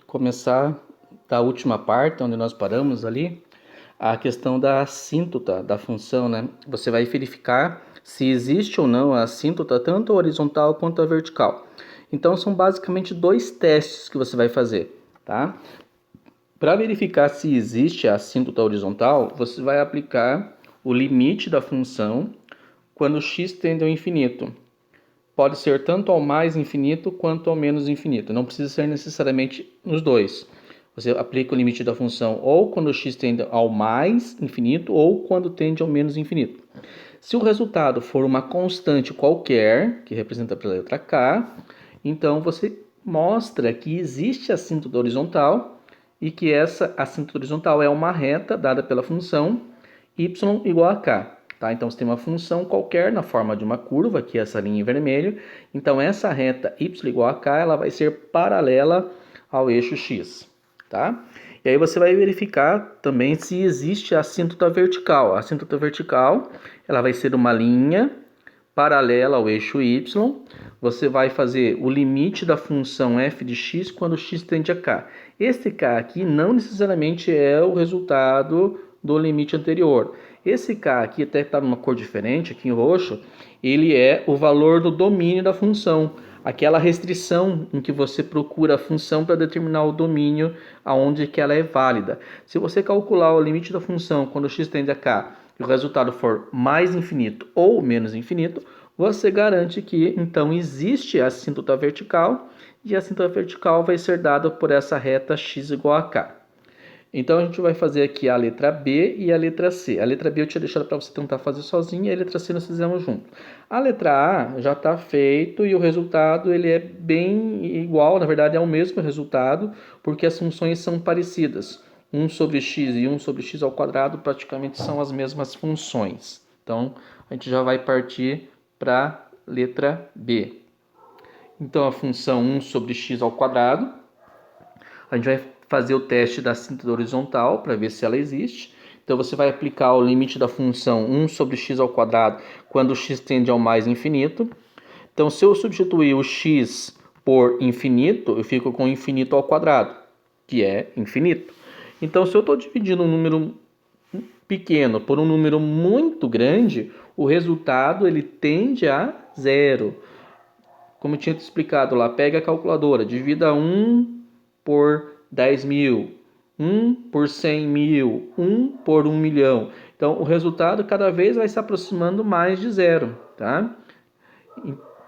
Começar da última parte, onde nós paramos ali, a questão da assíntota da função, né? Você vai verificar se existe ou não a assíntota, tanto a horizontal quanto a vertical. Então, são basicamente dois testes que você vai fazer, tá? Para verificar se existe a assíntota horizontal, você vai aplicar o limite da função quando x tende ao infinito. Pode ser tanto ao mais infinito quanto ao menos infinito. Não precisa ser necessariamente nos dois. Você aplica o limite da função ou quando x tende ao mais infinito ou quando tende ao menos infinito. Se o resultado for uma constante qualquer, que representa pela letra k, então você mostra que existe a assíntota horizontal e que essa assíntota horizontal é uma reta dada pela função y igual a k. Tá? Então, você tem uma função qualquer na forma de uma curva, que é essa linha em vermelho. Então, essa reta y igual a k, ela vai ser paralela ao eixo x. Tá? E aí você vai verificar também se existe a assíntota vertical. A assíntota vertical, ela vai ser uma linha paralela ao eixo y. Você vai fazer o limite da função f de x quando x tende a k. Esse k aqui não necessariamente é o resultado do limite anterior. Esse k aqui, até está numa cor diferente, aqui em roxo, ele é o valor do domínio da função. Aquela restrição em que você procura a função para determinar o domínio aonde que ela é válida. Se você calcular o limite da função quando x tende a k e o resultado for mais infinito ou menos infinito, você garante que então existe a assíntota vertical e a assíntota vertical vai ser dada por essa reta x igual a k. Então, a gente vai fazer aqui a letra B e a letra C. A letra B eu tinha deixado para você tentar fazer sozinho e a letra C nós fizemos junto. A letra A já está feito e o resultado ele é bem igual, na verdade é o mesmo resultado, porque as funções são parecidas. 1 sobre x e 1 sobre x ao quadrado praticamente são as mesmas funções. Então, a gente já vai partir para a letra B. Então, a função 1 sobre x ao quadrado, a gente vai fazer o teste da assíntota horizontal para ver se ela existe. Então, você vai aplicar o limite da função 1 sobre x ao quadrado quando x tende ao mais infinito. Então, se eu substituir o x por infinito, eu fico com infinito ao quadrado, que é infinito. Então, se eu estou dividindo um número pequeno por um número muito grande, o resultado ele tende a zero. Como eu tinha te explicado lá, pega a calculadora, divida 1 por 10 mil, 1 por 100 mil, 1 por 1 milhão. Então, o resultado cada vez vai se aproximando mais de zero, tá?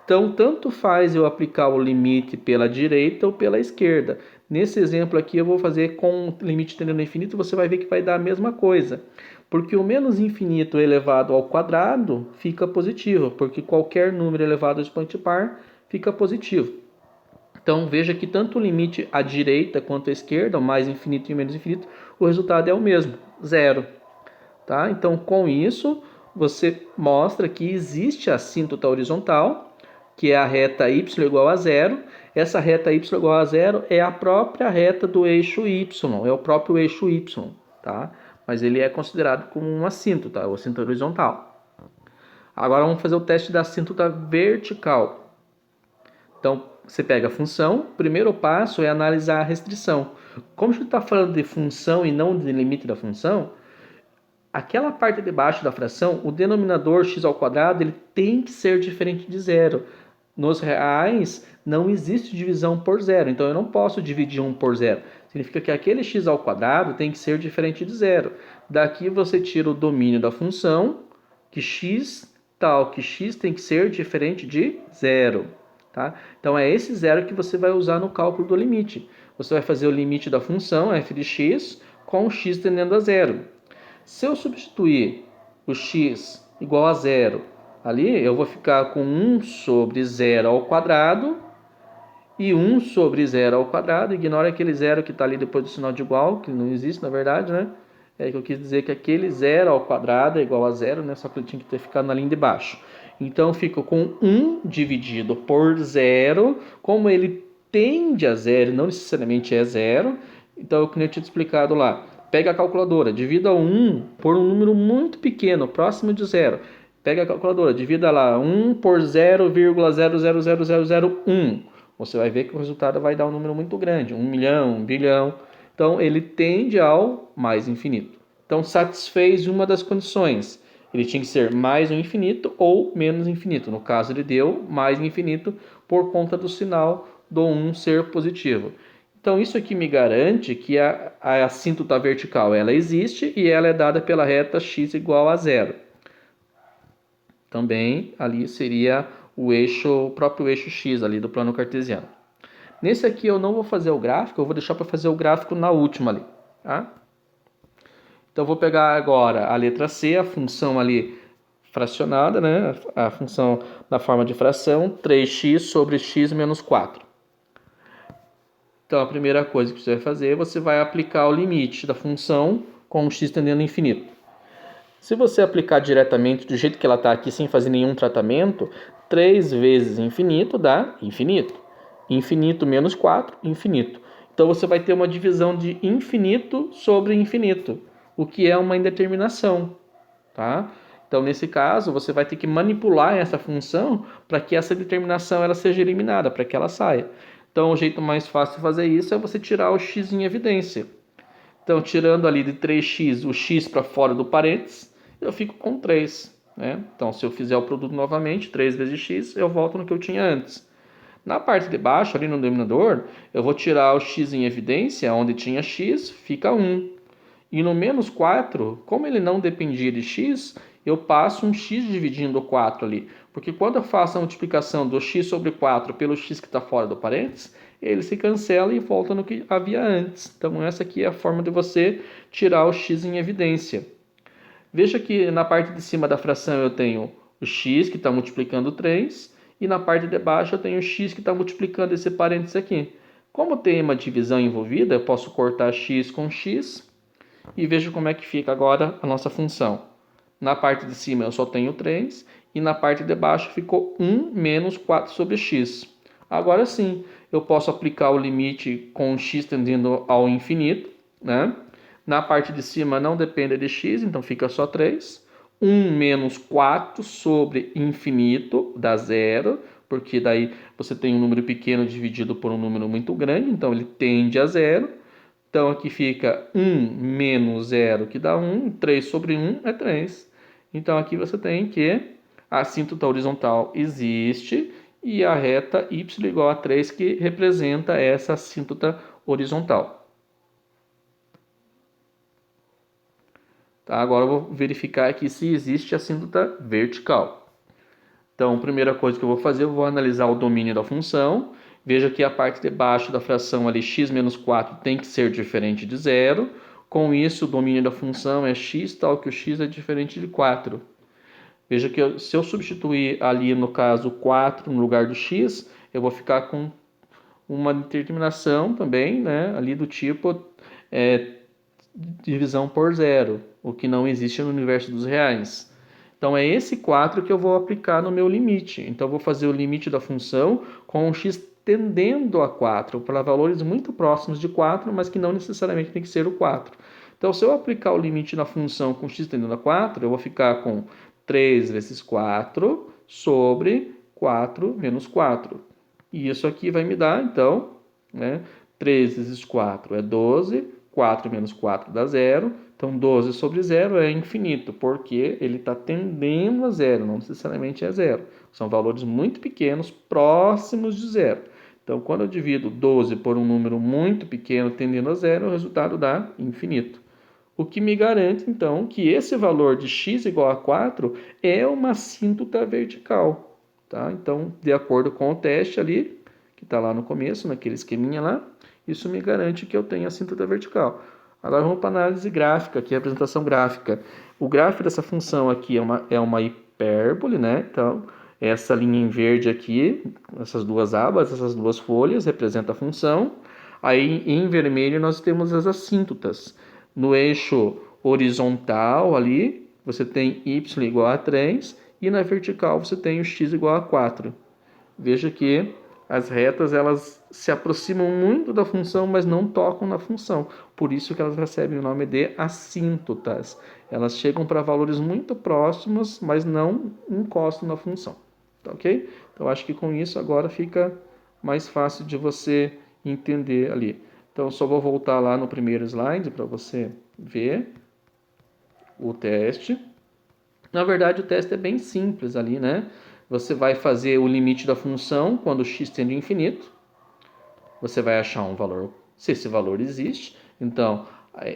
Então, tanto faz eu aplicar o limite pela direita ou pela esquerda. Nesse exemplo aqui, eu vou fazer com o limite tendendo ao infinito, você vai ver que vai dar a mesma coisa. Porque o menos infinito elevado ao quadrado fica positivo, porque qualquer número elevado ao expoente par fica positivo. Então, veja que tanto o limite à direita quanto à esquerda, o mais infinito e o menos infinito, o resultado é o mesmo, zero. Tá? Então, com isso, você mostra que existe a assíntota horizontal, que é a reta y igual a zero. Essa reta y igual a zero é a própria reta do eixo y, é o próprio eixo y. Tá? Mas ele é considerado como uma assíntota, ou assíntota horizontal. Agora, vamos fazer o teste da assíntota vertical. Então, você pega a função, o primeiro passo é analisar a restrição. Como a gente está falando de função e não de limite da função, aquela parte de baixo da fração, o denominador x ao quadrado, ele tem que ser diferente de zero. Nos reais, não existe divisão por zero, então eu não posso dividir 1 por zero. Significa que aquele x ao quadrado tem que ser diferente de zero. Daqui você tira o domínio da função, que x tal, que x tem que ser diferente de zero. Tá? Então, é esse zero que você vai usar no cálculo do limite. Você vai fazer o limite da função f de x com x tendendo a zero. Se eu substituir o x igual a zero, ali eu vou ficar com 1 sobre zero ao quadrado e 1 sobre zero ao quadrado. Ignora aquele zero que está ali depois do sinal de igual, que não existe na verdade, né? É que eu quis dizer que aquele zero ao quadrado é igual a zero, né? Só que ele tinha que ter ficado na linha de baixo. Então, fico com 1 dividido por zero. Como ele tende a zero, não necessariamente é zero. Então, como eu tinha explicado lá, pega a calculadora, divida 1 por um número muito pequeno, próximo de zero. Pega a calculadora, divida lá 1 por 0,00001. você vai ver que o resultado vai dar um número muito grande, 1 milhão, 1 bilhão. Então, ele tende ao mais infinito. Então, satisfez uma das condições. Ele tinha que ser mais um infinito ou menos infinito. No caso, ele deu mais infinito por conta do sinal do 1 ser positivo. Então, isso aqui me garante que a assíntota vertical ela existe e ela é dada pela reta x igual a zero. Também ali seria o próprio eixo x ali do plano cartesiano. Nesse aqui eu não vou fazer o gráfico, eu vou deixar para fazer o gráfico na última ali, tá? Então eu vou pegar agora a letra C, a função ali fracionada, né? A função na forma de fração, 3x sobre x menos 4. Então a primeira coisa que você vai fazer, você vai aplicar o limite da função com o x tendendo ao infinito. Se você aplicar diretamente do jeito que ela está aqui, sem fazer nenhum tratamento, 3 vezes infinito dá infinito. Infinito menos 4, infinito. Então você vai ter uma divisão de infinito sobre infinito, o que é uma indeterminação. Tá? Então, nesse caso, você vai ter que manipular essa função para que essa determinação ela seja eliminada, para que ela saia. Então, o jeito mais fácil de fazer isso é você tirar o x em evidência. Então, tirando ali de 3x o x para fora do parênteses, eu fico com 3. Né? Então, se eu fizer o produto novamente, 3 vezes x, eu volto no que eu tinha antes. Na parte de baixo, ali no denominador, eu vou tirar o x em evidência, onde tinha x, fica 1. E no menos 4, como ele não dependia de x, eu passo um x dividindo o 4 ali. Porque quando eu faço a multiplicação do x sobre 4 pelo x que está fora do parênteses, ele se cancela e volta no que havia antes. Então essa aqui é a forma de você tirar o x em evidência. Veja que na parte de cima da fração eu tenho o x que está multiplicando 3 e na parte de baixo eu tenho o x que está multiplicando esse parênteses aqui. Como tem uma divisão envolvida, eu posso cortar x com x e veja como é que fica agora a nossa função. Na parte de cima eu só tenho 3 e na parte de baixo ficou 1 menos 4 sobre x. Agora sim, eu posso aplicar o limite com x tendendo ao infinito, né? Na parte de cima não depende de x, então fica só 3. 1 menos 4 sobre infinito dá zero, porque daí você tem um número pequeno dividido por um número muito grande, então ele tende a zero. Então aqui fica 1 menos 0, que dá 1, 3 sobre 1 é 3. Então aqui você tem que a assíntota horizontal existe e a reta y igual a 3 que representa essa assíntota horizontal. Tá, agora eu vou verificar aqui se existe assíntota vertical. Então, a primeira coisa que eu vou fazer, eu vou analisar o domínio da função. Veja que a parte de baixo da fração ali, x menos 4, tem que ser diferente de zero. Com isso, o domínio da função é x, tal que o x é diferente de 4. Veja que se eu substituir ali, no caso, 4 no lugar do x, eu vou ficar com uma determinação também, né, ali do tipo divisão por zero, o que não existe no universo dos reais. Então é esse 4 que eu vou aplicar no meu limite. Então eu vou fazer o limite da função com o x tendendo a 4, para valores muito próximos de 4, mas que não necessariamente tem que ser o 4. Então se eu aplicar o limite na função com x tendendo a 4, eu vou ficar com 3 vezes 4 sobre 4 menos 4. E isso aqui vai me dar, então, né, 3 vezes 4 é 12, 4 menos 4 dá 0. Então, 12 sobre 0 é infinito, porque ele está tendendo a zero, não necessariamente é zero. São valores muito pequenos, próximos de zero. Então, quando eu divido 12 por um número muito pequeno tendendo a zero, o resultado dá infinito. O que me garante, então, que esse valor de x igual a 4 é uma assíntota vertical. Tá? Então, de acordo com o teste ali, que está lá no começo, naquele esqueminha lá, isso me garante que eu tenho assíntota vertical. Agora vamos para a análise gráfica, aqui a apresentação gráfica. O gráfico dessa função aqui é uma hipérbole, né? Então, essa linha em verde aqui, essas duas abas, essas duas folhas, representam a função. Aí, em vermelho, nós temos as assíntotas. No eixo horizontal ali, você tem y igual a 3, e na vertical você tem o x igual a 4. Veja que as retas elas se aproximam muito da função, mas não tocam na função. Por isso que elas recebem o nome de assíntotas. Elas chegam para valores muito próximos, mas não encostam na função. Tá ok? Então acho que com isso agora fica mais fácil de você entender ali. Então, só vou voltar lá no primeiro slide para você ver o teste. Na verdade, o teste é bem simples ali, né? Você vai fazer o limite da função quando x tende a infinito. Você vai achar um valor, se esse valor existe. Então,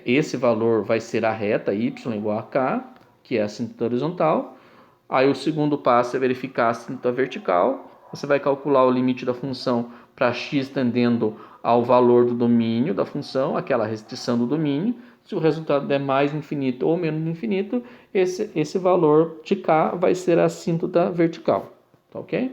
esse valor vai ser a reta y igual a k, que é a assíntota horizontal. Aí o segundo passo é verificar a assíntota vertical. Você vai calcular o limite da função para x tendendo ao valor do domínio da função, aquela restrição do domínio. Se o resultado der mais infinito ou menos infinito, esse valor de k vai ser a assíntota vertical. Tá ok?